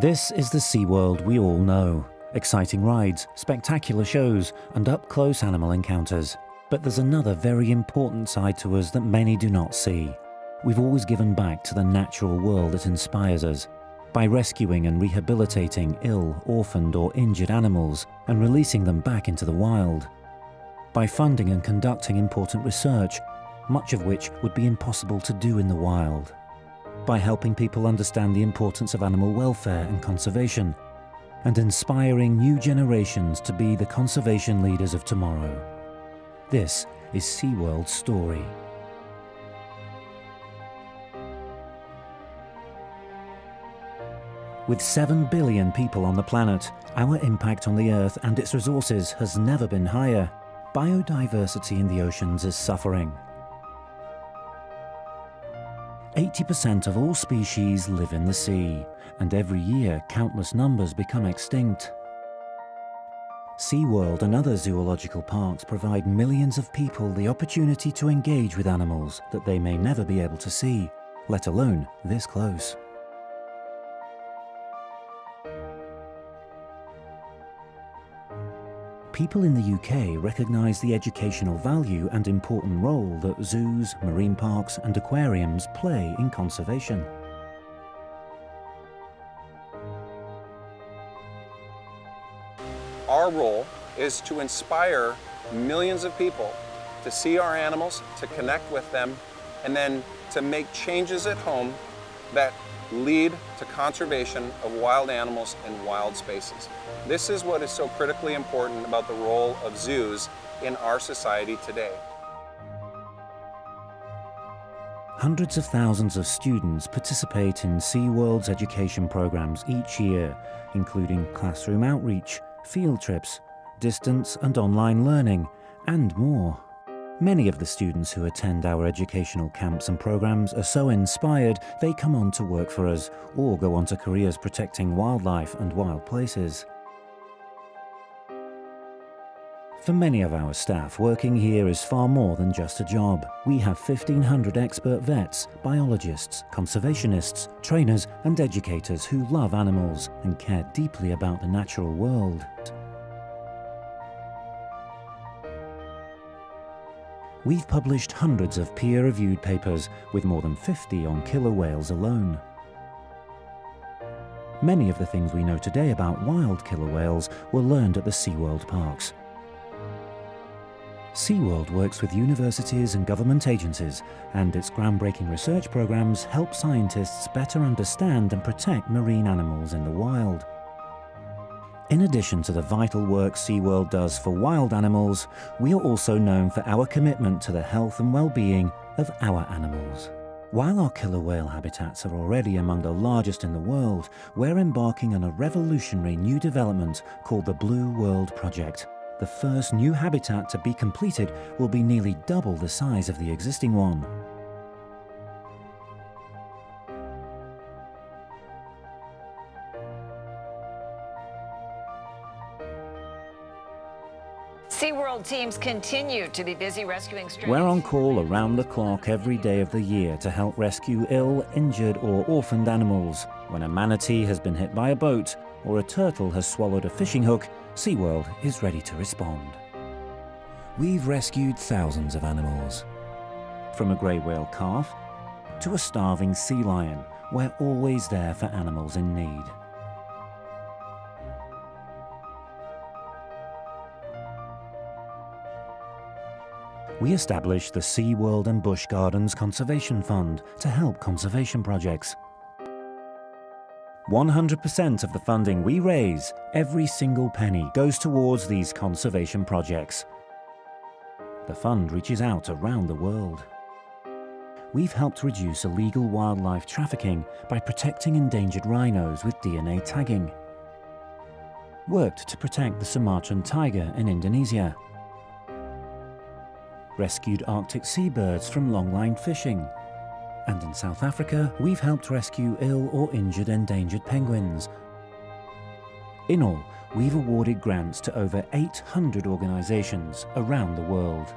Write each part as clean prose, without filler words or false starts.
This is the SeaWorld we all know. Exciting rides, spectacular shows, and up-close animal encounters. But there's another very important side to us that many do not see. We've always given back to the natural world that inspires us, by rescuing and rehabilitating ill, orphaned or injured animals and releasing them back into the wild. By funding and conducting important research, much of which would be impossible to do in the wild. By helping people understand the importance of animal welfare and conservation, and inspiring new generations to be the conservation leaders of tomorrow. This is SeaWorld's story. With 7 billion people on the planet, our impact on the Earth and its resources has never been higher. Biodiversity in the oceans is suffering. 80% of all species live in the sea, and every year countless numbers become extinct. SeaWorld and other zoological parks provide millions of people the opportunity to engage with animals that they may never be able to see, let alone this close. People in the UK recognise the educational value and important role that zoos, marine parks and aquariums play in conservation. Our role is to inspire millions of people to see our animals, to connect with them, and then to make changes at home that lead to conservation of wild animals and wild spaces. This is what is so critically important about the role of zoos in our society today. Hundreds of thousands of students participate in SeaWorld's education programs each year, including classroom outreach, field trips, distance and online learning, and more. Many of the students who attend our educational camps and programs are so inspired they come on to work for us or go on to careers protecting wildlife and wild places. For many of our staff, working here is far more than just a job. We have 1,500 expert vets, biologists, conservationists, trainers and educators who love animals and care deeply about the natural world. We've published hundreds of peer-reviewed papers, with more than 50 on killer whales alone. Many of the things we know today about wild killer whales were learned at the SeaWorld parks. SeaWorld works with universities and government agencies, and its groundbreaking research programs help scientists better understand and protect marine animals in the wild. In addition to the vital work SeaWorld does for wild animals, we are also known for our commitment to the health and well-being of our animals. While our killer whale habitats are already among the largest in the world, we're embarking on a revolutionary new development called the Blue World Project. The first new habitat to be completed will be nearly double the size of the existing one. SeaWorld teams continue to be busy rescuing strays. We're on call around the clock every day of the year to help rescue ill, injured or orphaned animals. When a manatee has been hit by a boat or a turtle has swallowed a fishing hook, SeaWorld is ready to respond. We've rescued thousands of animals. From a grey whale calf to a starving sea lion, we're always there for animals in need. We established the SeaWorld and Busch Gardens Conservation Fund to help conservation projects. 100% of the funding we raise, every single penny, goes towards these conservation projects. The fund reaches out around the world. We've helped reduce illegal wildlife trafficking by protecting endangered rhinos with DNA tagging. Worked to protect the Sumatran tiger in Indonesia. Rescued Arctic seabirds from longline fishing. And in South Africa, we've helped rescue ill or injured endangered penguins. In all, we've awarded grants to over 800 organisations around the world.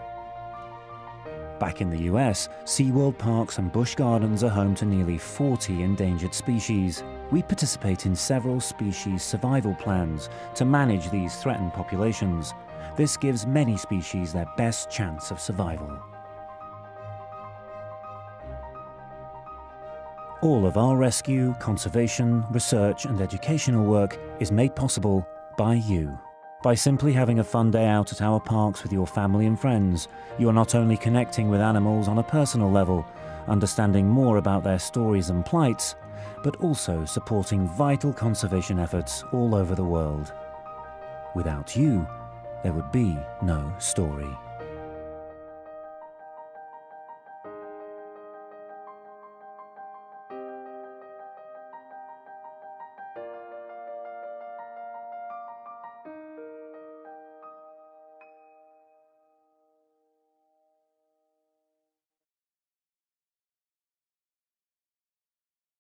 Back in the US, SeaWorld parks and busch gardens are home to nearly 40 endangered species. We participate in several species survival plans to manage these threatened populations. This gives many species their best chance of survival. All of our rescue, conservation, research and educational work is made possible by you. By simply having a fun day out at our parks with your family and friends, you are not only connecting with animals on a personal level, understanding more about their stories and plights, but also supporting vital conservation efforts all over the world. Without you, there would be no story.